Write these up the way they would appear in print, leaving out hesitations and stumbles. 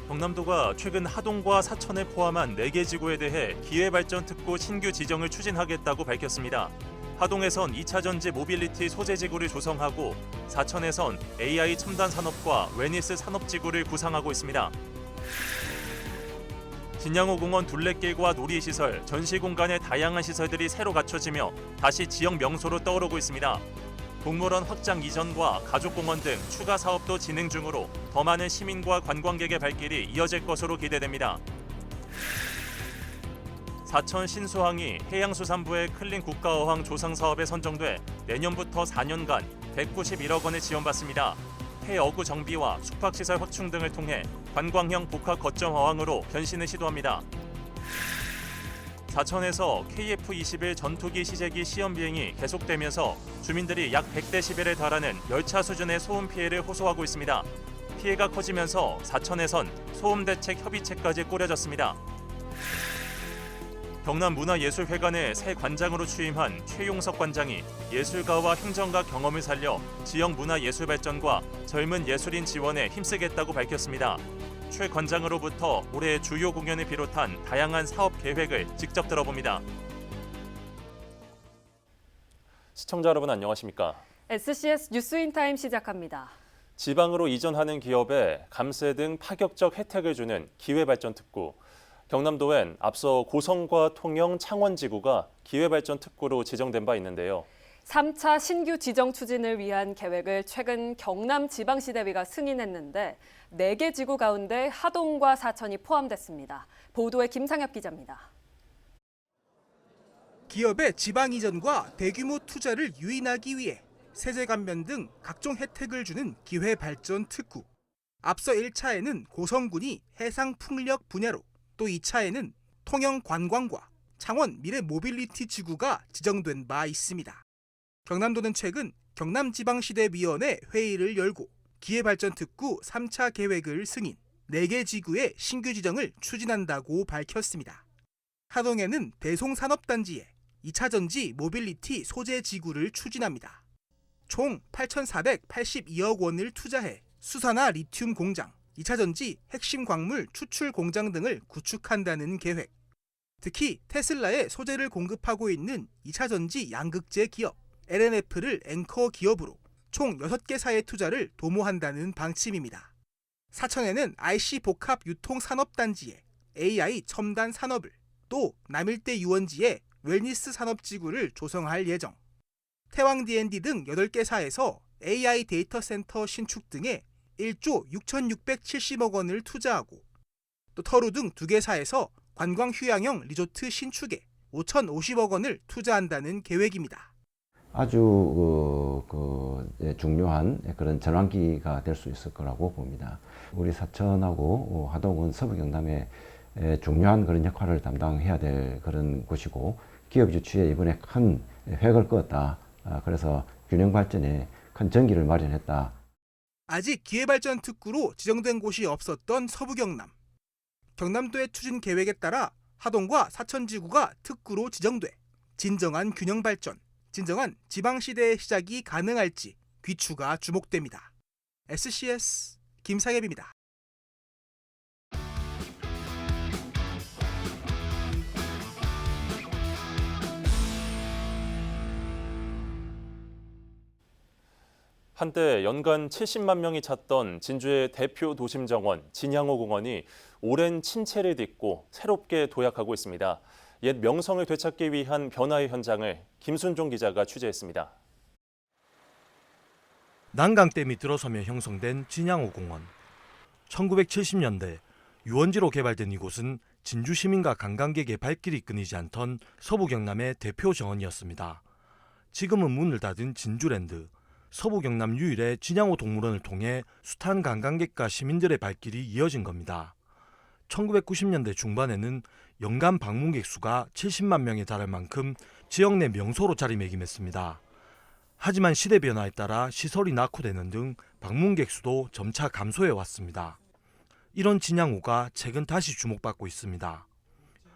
경남도가 최근 하동과 사천을 포함한 4개 지구에 대해 기회발전특구 신규 지정을 추진하겠다고 밝혔습니다. 하동에선 2차 전지 모빌리티 소재 지구를 조성하고 사천에선 AI 첨단 산업과 웨니스 산업지구를 구상하고 있습니다. 진양호 공원 둘레길과 놀이시설, 전시공간의 다양한 시설들이 새로 갖춰지며 다시 지역 명소로 떠오르고 있습니다. 동물원 확장 이전과 가족공원 등 추가 사업도 진행 중으로 더 많은 시민과 관광객의 발길이 이어질 것으로 기대됩니다. 사천 신수항이 해양수산부의 클린 국가어항 조성 사업에 선정돼 내년부터 4년간 191억 원을 지원받습니다. 해어구 정비와 숙박시설 확충 등을 통해 관광형 복합 거점 어항으로 변신을 시도합니다. 사천에서 KF-21 전투기 시제기 시험 비행이 계속되면서 주민들이 약 100데시벨에 달하는 열차 수준의 소음 피해를 호소하고 있습니다. 피해가 커지면서 사천에선 소음대책 협의체까지 꾸려졌습니다. 경남문화예술회관의 새 관장으로 취임한 최용석 관장이 예술가와 행정가 경험을 살려 지역 문화예술 발전과 젊은 예술인 지원에 힘쓰겠다고 밝혔습니다. 최 관장으로부터 올해 주요 공연을 비롯한 다양한 사업 계획을 직접 들어봅니다. 시청자 여러분 안녕하십니까? SCS 뉴스인타임 시작합니다. 지방으로 이전하는 기업에 감세 등 파격적 혜택을 주는 기회발전특구. 경남도엔 앞서 고성과 통영, 창원지구가 기회발전특구로 지정된 바 있는데요. 3차 신규 지정 추진을 위한 계획을 최근 경남지방시대위가 승인했는데 4개 지구 가운데 하동과 사천이 포함됐습니다. 보도에 김상엽 기자입니다. 기업의 지방 이전과 대규모 투자를 유인하기 위해 세제 감면 등 각종 혜택을 주는 기회발전특구. 앞서 1차에는 고성군이 해상풍력 분야로, 또 2차에는 통영 관광과 창원 미래 모빌리티 지구가 지정된 바 있습니다. 경남도는 최근 경남지방시대위원회 회의를 열고 기회발전특구 3차 계획을 승인, 4개 지구의 신규 지정을 추진한다고 밝혔습니다. 하동에는 대송산업단지에 2차 전지 모빌리티 소재 지구를 추진합니다. 총 8,482억 원을 투자해 수산화 리튬 공장, 2차 전지 핵심 광물 추출 공장 등을 구축한다는 계획. 특히 테슬라에 소재를 공급하고 있는 2차 전지 양극재 기업 LNF를 앵커 기업으로 총 6개사의 투자를 도모한다는 방침입니다. 사천에는 IC 복합 유통 산업단지에 AI 첨단 산업을, 또 남일대 유원지에 웰니스 산업지구를 조성할 예정. 태왕 D&D 등 8개사에서 AI 데이터 센터 신축 등에 1조 6,670억 원을 투자하고, 또 터루 등 2개사에서 관광 휴양형 리조트 신축에 5,050억 원을 투자한다는 계획입니다. 아주 중요한 그런 전환기가 될 수 있을 거라고 봅니다. 우리 사천하고 하동은 서부 경남에 중요한 그런 역할을 담당해야 될 그런 곳이고, 기업 유치에 이번에 큰 획을 그었다. 그래서 균형 발전에 큰 전기를 마련했다. 아직 기회발전특구로 지정된 곳이 없었던 서부 경남. 경남도의 추진 계획에 따라 하동과 사천지구가 특구로 지정돼 진정한 균형 발전, 진정한 지방시대의 시작이 가능할지 귀추가 주목됩니다. SCS 김상엽입니다. 한때 연간 70만 명이 찾던 진주의 대표 도심 정원 진양호 공원이 오랜 침체를 딛고 새롭게 도약하고 있습니다. 옛 명성을 되찾기 위한 변화의 현장을 김순종 기자가 취재했습니다. 난강댐이 들어서며 형성된 진양호 공원. 1970년대 유원지로 개발된 이곳은 진주 시민과 관광객의 발길이 끊이지 않던 서부 경남의 대표 정원이었습니다. 지금은 문을 닫은 진주랜드. 서부 경남 유일의 진양호 동물원을 통해 숱한 관광객과 시민들의 발길이 이어진 겁니다. 1990년대 중반에는 연간 방문객 수가 70만 명에 달할 만큼 지역 내 명소로 자리매김했습니다. 하지만 시대 변화에 따라 시설이 낙후되는 등 방문객 수도 점차 감소해 왔습니다. 이런 진양호가 최근 다시 주목받고 있습니다.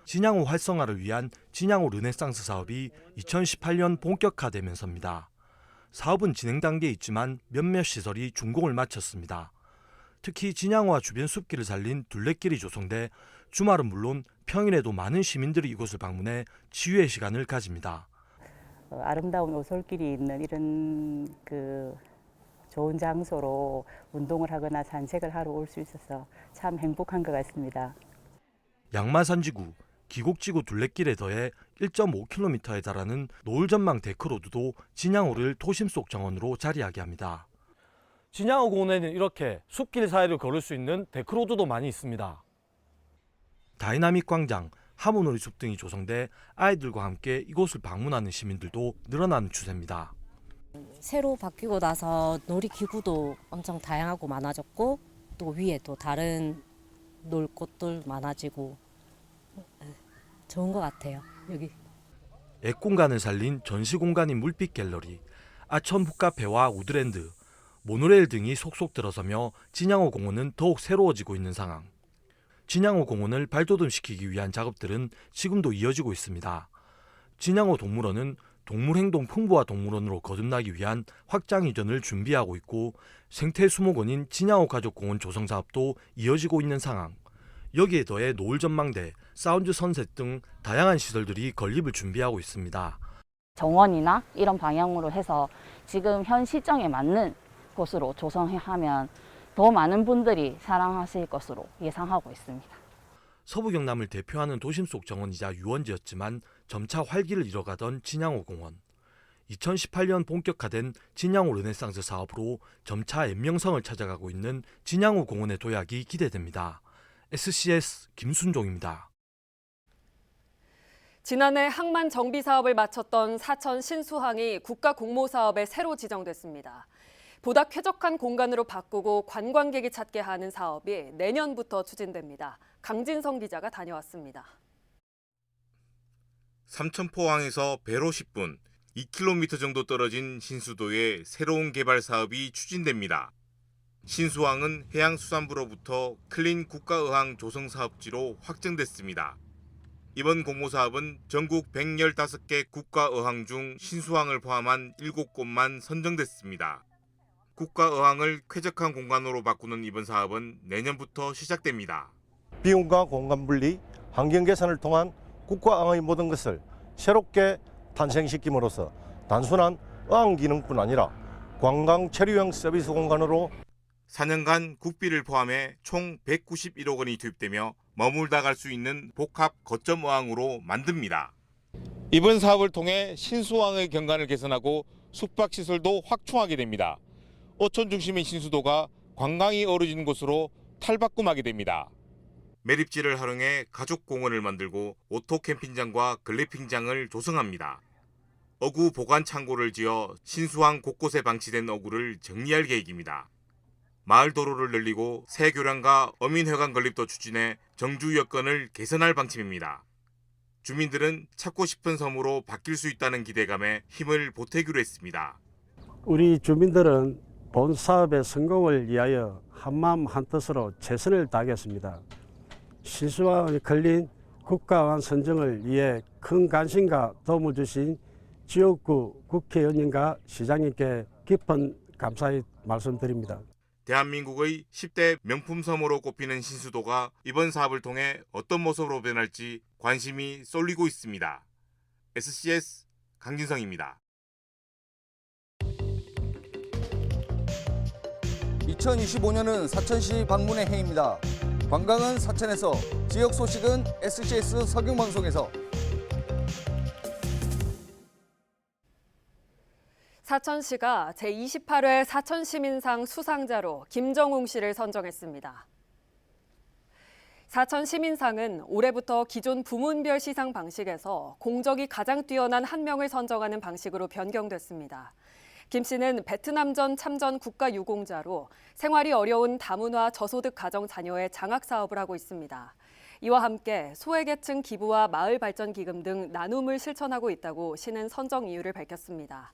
진양호 활성화를 위한 진양호 르네상스 사업이 2018년 본격화되면서입니다. 사업은 진행 단계에 있지만 몇몇 시설이 준공을 마쳤습니다. 특히 진양호와 주변 숲길을 살린 둘레길이 조성돼 주말은 물론 평일에도 많은 시민들이 이곳을 방문해 치유의 시간을 가집니다. 아름다운 오솔길이 있는 이런 좋은 장소로 운동을 하거나 산책을 하러 올 수 있어서 참 행복한 것 같습니다. 양마산지구 기곡지구 둘레길에 더해 1.5km에 달하는 노을전망 데크로드도 진양호를 도심 속 정원으로 자리하게 합니다. 진양호 공원에는 이렇게 숲길 사이를 걸을 수 있는 데크로드도 많이 있습니다. 다이나믹 광장, 하모놀이숲 등이 조성돼 아이들과 함께 이곳을 방문하는 시민들도 늘어나는 추세입니다. 새로 바뀌고 나서 놀이기구도 엄청 다양하고 많아졌고 또 위에 또 다른 놀 곳들 많아지고 좋은 것 같아요. 여기 액공간을 살린 전시공간인 물빛 갤러리, 아천 북카페와 우드랜드, 모노레일 등이 속속 들어서며 진양호 공원은 더욱 새로워지고 있는 상황. 진양호 공원을 발돋움시키기 위한 작업들은 지금도 이어지고 있습니다. 진양호 동물원은 동물행동 풍부화 동물원으로 거듭나기 위한 확장 이전을 준비하고 있고 생태수목원인 진양호 가족공원 조성 사업도 이어지고 있는 상황. 여기에 더해 노을전망대, 사운드 선셋 등 다양한 시설들이 건립을 준비하고 있습니다. 정원이나 이런 방향으로 해서 지금 현 시점에 맞는 곳으로 조성하면 더 많은 분들이 사랑하실 것으로 예상하고 있습니다. 서부 경남을 대표하는 도심 속 정원이자 유원지였지만 점차 활기를 잃어가던 진양호 공원. 2018년 본격화된 진양호 르네상스 사업으로 점차 엠명성을 찾아가고 있는 진양호 공원의 도약이 기대됩니다. SCS 김순종입니다. 지난해 항만 정비 사업을 마쳤던 사천 신수항이 국가 공모 사업에 새로 지정됐습니다. 보다 쾌적한 공간으로 바꾸고 관광객이 찾게 하는 사업이 내년부터 추진됩니다. 강진성 기자가 다녀왔습니다. 삼천포항에서 배로 10분, 2km 정도 떨어진 신수도에 새로운 개발 사업이 추진됩니다. 신수항은 해양수산부로부터 클린 국가어항 조성 사업지로 확정됐습니다. 이번 공모사업은 전국 115개 국가어항 중 신수항을 포함한 7곳만 선정됐습니다. 국가어항을 쾌적한 공간으로 바꾸는 이번 사업은 내년부터 시작됩니다. 비용과 공간 분리, 환경 개선을 통한 국가어항의 모든 것을 새롭게 탄생시킴으로써 단순한 어항 기능뿐 아니라 관광 체류형 서비스 공간으로 4년간 국비를 포함해 총 191억 원이 투입되며 머물다 갈 수 있는 복합 거점 어항으로 만듭니다. 이번 사업을 통해 신수항의 경관을 개선하고 숙박시설도 확충하게 됩니다. 어촌 중심인 신수도가 관광이 어우러지는 곳으로 탈바꿈하게 됩니다. 매립지를 활용해 가족 공원을 만들고 오토 캠핑장과 글램핑장을 조성합니다. 어구 보관 창고를 지어 신수항 곳곳에 방치된 어구를 정리할 계획입니다. 마을 도로를 늘리고 새 교량과 어민회관 건립도 추진해 정주 여건을 개선할 방침입니다. 주민들은 찾고 싶은 섬으로 바뀔 수 있다는 기대감에 힘을 보태기로 했습니다. 우리 주민들은 본 사업의 성공을 위하여 한마음 한뜻으로 최선을 다하겠습니다. 신수항에 걸린 국가어항 선정을 위해 큰 관심과 도움을 주신 지역구 국회의원님과 시장님께 깊은 감사의 말씀드립니다. 대한민국의 10대 명품섬으로 꼽히는 신수도가 이번 사업을 통해 어떤 모습으로 변할지 관심이 쏠리고 있습니다. SCS 강진성입니다. 2025년은 사천시 방문의 해입니다. 관광은 사천에서, 지역 소식은 SCS 서경방송에서. 사천시가 제28회 사천시민상 수상자로 김정웅 씨를 선정했습니다. 사천시민상은 올해부터 기존 부문별 시상 방식에서 공적이 가장 뛰어난 한 명을 선정하는 방식으로 변경됐습니다. 김 씨는 베트남전 참전 국가유공자로 생활이 어려운 다문화 저소득 가정 자녀의 장학 사업을 하고 있습니다. 이와 함께 소외계층 기부와 마을발전기금 등 나눔을 실천하고 있다고 시는 선정 이유를 밝혔습니다.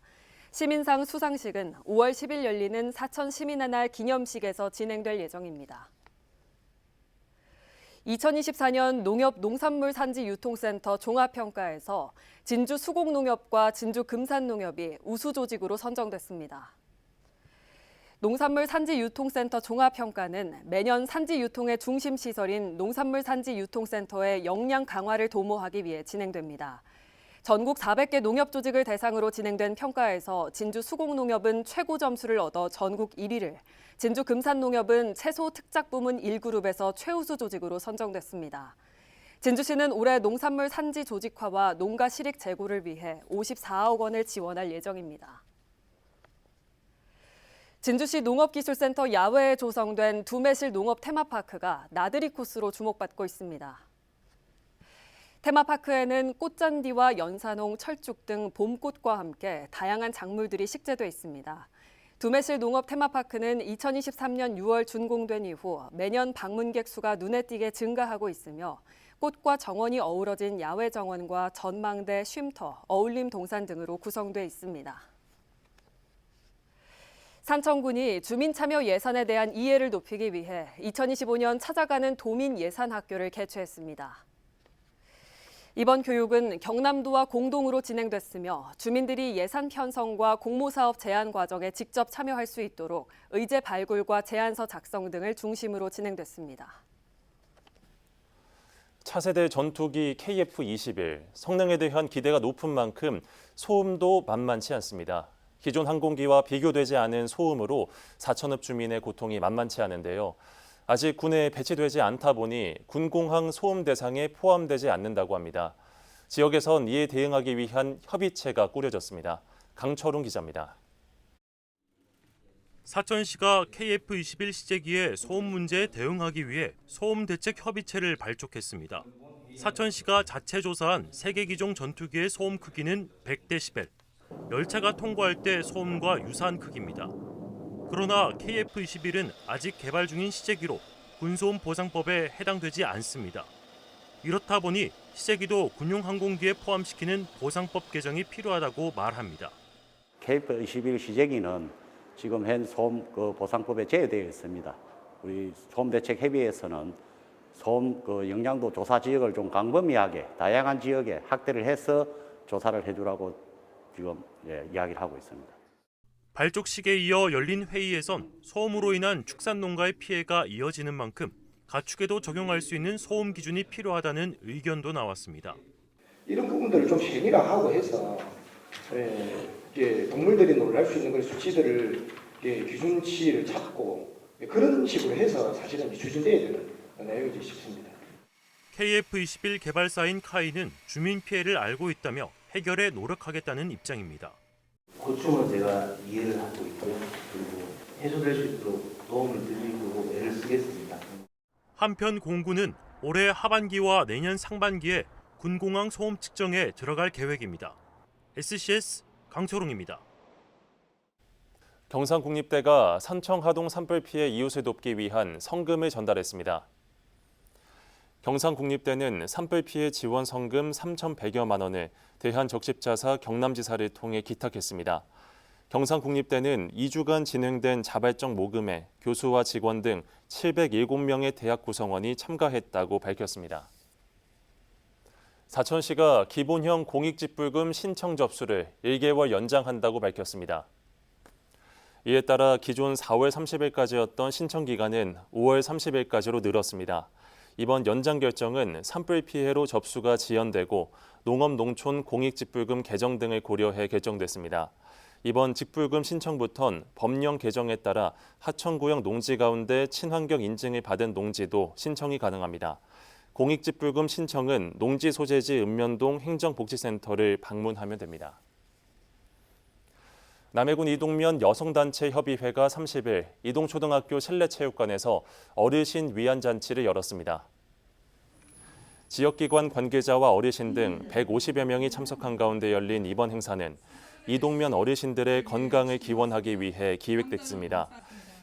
시민상 수상식은 5월 10일 열리는 사천시민의 날 기념식에서 진행될 예정입니다. 2024년 농협농산물산지유통센터 종합평가에서 진주 수곡농협과 진주 금산농협이 우수 조직으로 선정됐습니다. 농산물 산지유통센터 종합평가는 매년 산지유통의 중심 시설인 농산물 산지유통센터의 역량 강화를 도모하기 위해 진행됩니다. 전국 400개 농협조직을 대상으로 진행된 평가에서 진주 수공농협은 최고 점수를 얻어 전국 1위를, 진주 금산농협은 채소 특작부문 1그룹에서 최우수 조직으로 선정됐습니다. 진주시는 올해 농산물 산지 조직화와 농가 실익 제고를 위해 54억 원을 지원할 예정입니다. 진주시 농업기술센터 야외에 조성된 두매실 농업 테마파크가 나들이 코스로 주목받고 있습니다. 테마파크에는 꽃잔디와 연산홍, 철쭉 등 봄꽃과 함께 다양한 작물들이 식재돼 있습니다. 두매실 농업 테마파크는 2023년 6월 준공된 이후 매년 방문객 수가 눈에 띄게 증가하고 있으며 꽃과 정원이 어우러진 야외 정원과 전망대, 쉼터, 어울림 동산 등으로 구성돼 있습니다. 산청군이 주민 참여 예산에 대한 이해를 높이기 위해 2025년 찾아가는 도민 예산 학교를 개최했습니다. 이번 교육은 경남도와 공동으로 진행됐으며 주민들이 예산 편성과 공모사업 제안 과정에 직접 참여할 수 있도록 의제 발굴과 제안서 작성 등을 중심으로 진행됐습니다. 차세대 전투기 KF-21, 성능에 대한 기대가 높은 만큼 소음도 만만치 않습니다. 기존 항공기와 비교되지 않은 소음으로 사천읍 주민의 고통이 만만치 않은데요. 아직 군에 배치되지 않다 보니 군공항 소음 대상에 포함되지 않는다고 합니다. 지역에선 이에 대응하기 위한 협의체가 꾸려졌습니다. 강철웅 기자입니다. 사천시가 KF-21 시제기의 소음 문제에 대응하기 위해 소음 대책 협의체를 발족했습니다. 사천시가 자체 조사한 세계 기종 전투기의 소음 크기는 100데시벨. 열차가 통과할 때 소음과 유사한 크기입니다. 그러나 KF-21은 아직 개발 중인 시제기로 군소음 보상법에 해당되지 않습니다. 이렇다 보니 시제기도 군용 항공기에 포함시키는 보상법 개정이 필요하다고 말합니다. KF-21 시제기는 지금 현 소음 보상법에 제외되어 있습니다. 우리 소음대책협의회에서는 소음 영향도 조사 지역을 좀 광범위하게 다양한 지역에 확대를 해서 조사를 해주라고 지금 이야기를 하고 있습니다. 발족식에 이어 열린 회의에선 소음으로 인한 축산 농가의 피해가 이어지는 만큼 가축에도 적용할 수 있는 소음 기준이 필요하다는 의견도 나왔습니다. 이런 부분들을 좀 세밀화하고 해서 동물들이 놀랄 수 있는 수치들을 기준치를 잡고 그런 식으로 해서 사실은 추진돼야 되는 내용이지 싶습니다. KF-21 개발사인 카이는 주민 피해를 알고 있다며 해결에 노력하겠다는 입장입니다. 고충은 제가 이해를 하고 있고요. 그리고 해소될 수 있도록 도움을 드리고 애를 쓰겠습니다. 한편 공군은 올해 하반기와 내년 상반기에 군공항 소음 측정에 들어갈 계획입니다. SCS 강초롱입니다. 경상국립대가 산청하동 산불 피해 이웃을 돕기 위한 성금을 전달했습니다. 경상국립대는 산불 피해 지원 성금 3,100여만 원을 대한적십자사 경남지사를 통해 기탁했습니다. 경상국립대는 2주간 진행된 자발적 모금에 교수와 직원 등 707명의 대학 구성원이 참가했다고 밝혔습니다. 사천시가 기본형 공익집불금 신청 접수를 1개월 연장한다고 밝혔습니다. 이에 따라 기존 4월 30일까지였던 신청 기간은 5월 30일까지로 늘었습니다. 이번 연장 결정은 산불 피해로 접수가 지연되고 농업-농촌 공익집불금 개정 등을 고려해 결정됐습니다. 이번 집불금 신청부턴 법령 개정에 따라 하천구역 농지 가운데 친환경 인증을 받은 농지도 신청이 가능합니다. 공익집불금 신청은 농지 소재지 읍면동 행정복지센터를 방문하면 됩니다. 남해군 이동면 여성단체협의회가 30일 이동초등학교 실내체육관에서 어르신 위안잔치를 열었습니다. 지역기관 관계자와 어르신 등 150여 명이 참석한 가운데 열린 이번 행사는 이동면 어르신들의 건강을 기원하기 위해 기획됐습니다.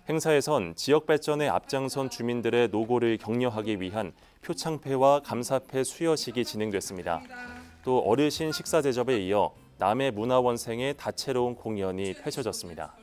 행사에선 지역 발전에 앞장선 주민들의 노고를 격려하기 위한 표창패와 감사패 수여식이 진행됐습니다. 또 어르신 식사 대접에 이어 남해 문화원생의 다채로운 공연이 펼쳐졌습니다.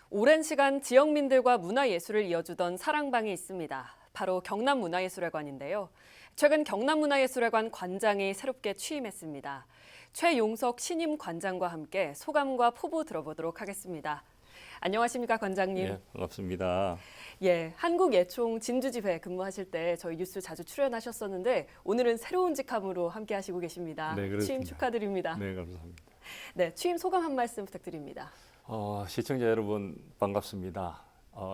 오랜 시간 지역민들과 문화예술을 이어주던 사랑방이 있습니다. 바로 경남문화예술회관인데요. 최근 경남문화예술회관 관장이 새롭게 취임했습니다. 최용석 신임 관장과 함께 소감과 포부 들어보도록 하겠습니다. 안녕하십니까, 관장님. 네, 반갑습니다. 예, 한국예총 진주집회 근무하실 때 저희 뉴스 자주 출연하셨었는데 오늘은 새로운 직함으로 함께 하시고 계십니다. 네, 그렇습니다. 취임 축하드립니다. 네, 감사합니다. 네, 취임 소감 한 말씀 부탁드립니다. 시청자 여러분 반갑습니다.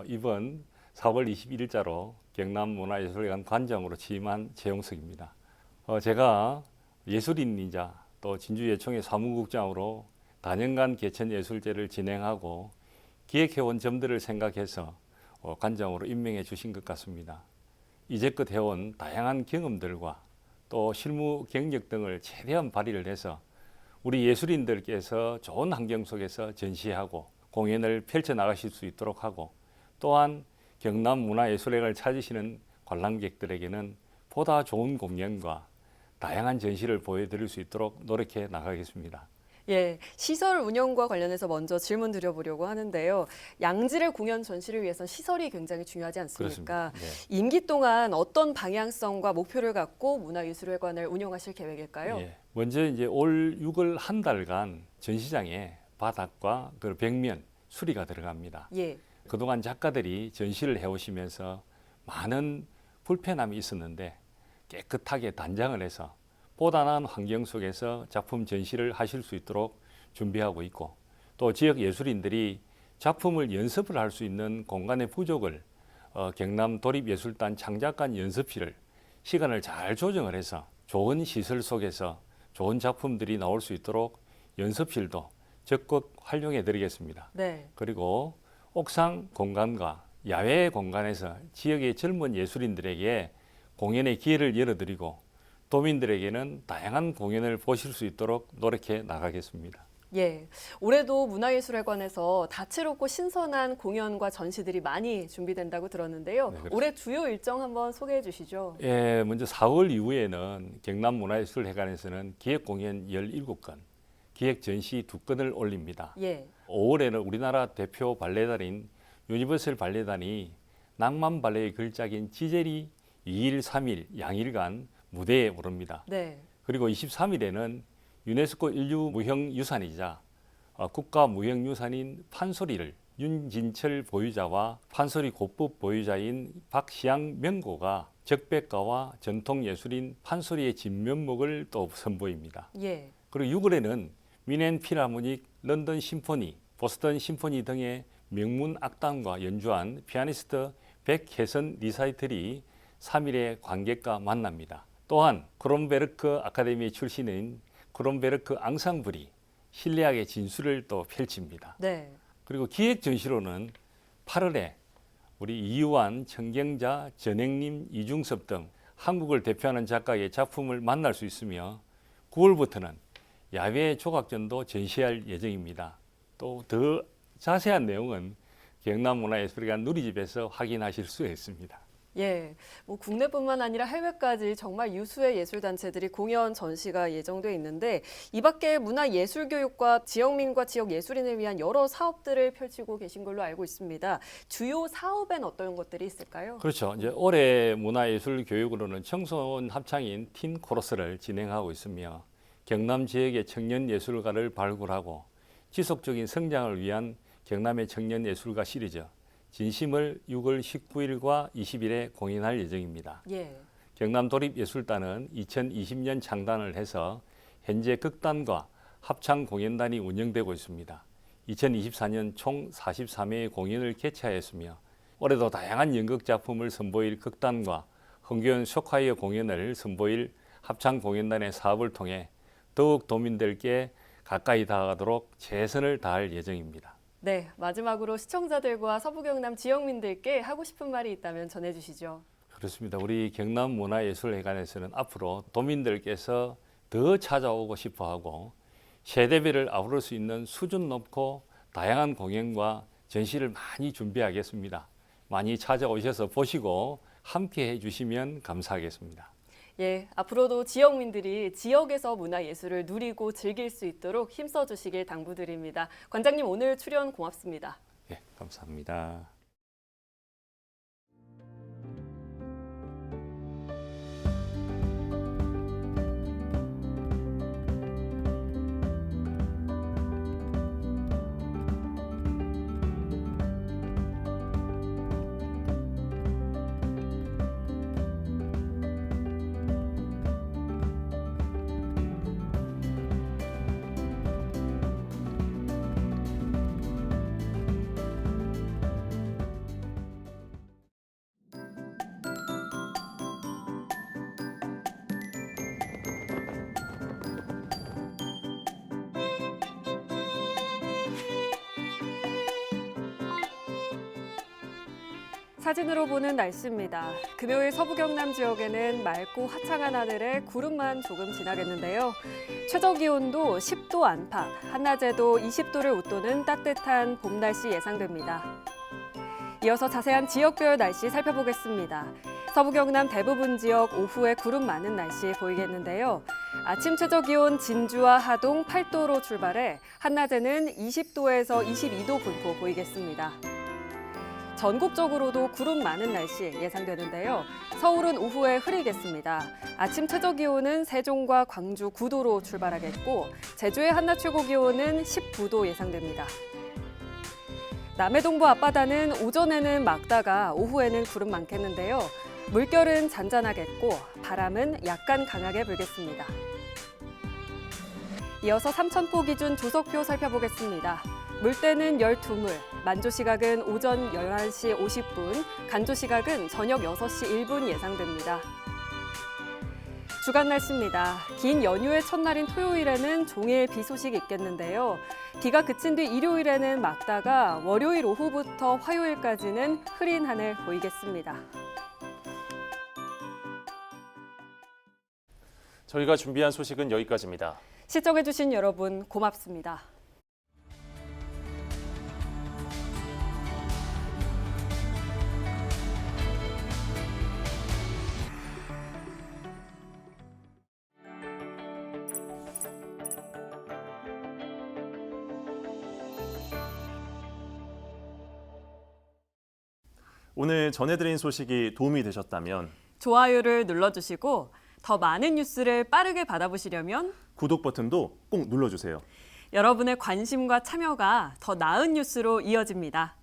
이번 4월 21일자로 경남문화예술회관 관장으로 취임한 최용석입니다. 제가 예술인이자 또 진주예총의 사무국장으로 다년간 개천예술제를 진행하고 기획해온 점들을 생각해서 관장으로 임명해 주신 것 같습니다. 이제껏 해온 다양한 경험들과 또 실무 경력 등을 최대한 발휘를 해서 우리 예술인들께서 좋은 환경 속에서 전시하고 공연을 펼쳐나가실 수 있도록 하고 또한 경남문화예술회관을 찾으시는 관람객들에게는 보다 좋은 공연과 다양한 전시를 보여드릴 수 있도록 노력해 나가겠습니다. 예, 시설 운영과 관련해서 먼저 질문 드려보려고 하는데요. 양질의 공연 전시를 위해서 시설이 굉장히 중요하지 않습니까? 네. 임기 동안 어떤 방향성과 목표를 갖고 문화예술회관을 운영하실 계획일까요? 예, 먼저 이제 올 6월 한 달간 전시장에 바닥과 그 벽면 수리가 들어갑니다. 예. 그동안 작가들이 전시를 해오시면서 많은 불편함이 있었는데 깨끗하게 단장을 해서 보다 나은 환경 속에서 작품 전시를 하실 수 있도록 준비하고 있고 또 지역 예술인들이 작품을 연습을 할 수 있는 공간의 부족을 경남도립예술단 창작관 연습실을 시간을 잘 조정을 해서 좋은 시설 속에서 좋은 작품들이 나올 수 있도록 연습실도 적극 활용해 드리겠습니다. 네. 그리고 옥상 공간과 야외 공간에서 지역의 젊은 예술인들에게 공연의 기회를 열어드리고 도민들에게는 다양한 공연을 보실 수 있도록 노력해 나가겠습니다. 예, 올해도 문화예술회관에서 다채롭고 신선한 공연과 전시들이 많이 준비된다고 들었는데요. 네, 올해 주요 일정 한번 소개해 주시죠. 예, 먼저 4월 이후에는 경남문화예술회관에서는 기획 공연 17건, 기획 전시 2건을 올립니다. 예. 5월에는 우리나라 대표 발레단인 유니버설 발레단이 낭만 발레의 걸작인 지젤이 2일, 3일, 양일간 무대에 오릅니다. 네. 그리고 23일에는 유네스코 인류 무형유산이자 국가 무형유산인 판소리를 윤진철 보유자와 판소리 고법 보유자인 박시양 명고가 적백가와 전통예술인 판소리의 진면목을 또 선보입니다. 예. 그리고 6월에는 미넨 필하모닉, 런던 심포니, 보스턴 심포니 등의 명문 악단과 연주한 피아니스트 백혜선 리사이틀이 3일에 관객과 만납니다. 또한 크롬베르크 아카데미 출신인 크롬베르크 앙상블이 실내악의 진수를 또 펼칩니다. 네. 그리고 기획 전시로는 8월에 우리 이유환, 청경자, 전행님, 이중섭 등 한국을 대표하는 작가의 작품을 만날 수 있으며 9월부터는 야외 조각전도 전시할 예정입니다. 또 더 자세한 내용은 경남문화예술회관 누리집에서 확인하실 수 있습니다. 예, 뭐 국내뿐만 아니라 해외까지 정말 유수의 예술단체들이 공연 전시가 예정돼 있는데 이 밖에 문화예술교육과 지역민과 지역 예술인을 위한 여러 사업들을 펼치고 계신 걸로 알고 있습니다. 주요 사업엔 어떤 것들이 있을까요? 그렇죠. 이제 올해 문화예술교육으로는 청소년 합창인 틴 코러스를 진행하고 있으며 경남 지역의 청년 예술가를 발굴하고 지속적인 성장을 위한 경남의 청년 예술가 시리즈 진심을 6월 19일과 20일에 공연할 예정입니다. 예. 경남도립예술단은 2020년 창단을 해서 현재 극단과 합창 공연단이 운영되고 있습니다. 2024년 총 43회의 공연을 개최하였으며 올해도 다양한 연극 작품을 선보일 극단과 흥겨운 쇼카이어 공연을 선보일 합창 공연단의 사업을 통해 더욱 도민들께 가까이 다가가도록 최선을 다할 예정입니다. 네, 마지막으로 시청자들과 서부경남 지역민들께 하고 싶은 말이 있다면 전해주시죠. 그렇습니다. 우리 경남문화예술회관에서는 앞으로 도민들께서 더 찾아오고 싶어하고 세대별을 아우를 수 있는 수준 높고 다양한 공연과 전시를 많이 준비하겠습니다. 많이 찾아오셔서 보시고 함께 해주시면 감사하겠습니다. 예, 앞으로도 지역민들이 지역에서 문화예술을 누리고 즐길 수 있도록 힘써주시길 당부드립니다. 관장님 오늘 출연 고맙습니다. 네, 감사합니다. 사진으로 보는 날씨입니다. 금요일 서부 경남 지역에는 맑고 화창한 하늘에 구름만 조금 지나겠는데요. 최저 기온도 10도 안팎, 한낮에도 20도를 웃도는 따뜻한 봄 날씨 예상됩니다. 이어서 자세한 지역별 날씨 살펴보겠습니다. 서부 경남 대부분 지역 오후에 구름 많은 날씨 보이겠는데요. 아침 최저 기온 진주와 하동 8도로 출발해 한낮에는 20도에서 22도 분포 보이겠습니다. 전국적으로도 구름 많은 날씨 예상되는데요. 서울은 오후에 흐리겠습니다. 아침 최저 기온은 세종과 광주 9도로 출발하겠고 제주의 한낮 최고 기온은 19도 예상됩니다. 남해 동부 앞바다는 오전에는 맑다가 오후에는 구름 많겠는데요. 물결은 잔잔하겠고 바람은 약간 강하게 불겠습니다. 이어서 삼천포 기준 조석표 살펴보겠습니다. 물때는 12물, 만조 시각은 오전 11시 50분, 간조 시각은 저녁 6시 1분 예상됩니다. 주간 날씨입니다. 긴 연휴의 첫날인 토요일에는 종일 비 소식이 있겠는데요. 비가 그친 뒤 일요일에는 맑다가 월요일 오후부터 화요일까지는 흐린 하늘 보이겠습니다. 저희가 준비한 소식은 여기까지입니다. 시청해주신 여러분 고맙습니다. 오늘 전해드린 소식이 도움이 되셨다면 좋아요를 눌러주시고 더 많은 뉴스를 빠르게 받아보시려면 구독 버튼도 꼭 눌러주세요. 여러분의 관심과 참여가 더 나은 뉴스로 이어집니다.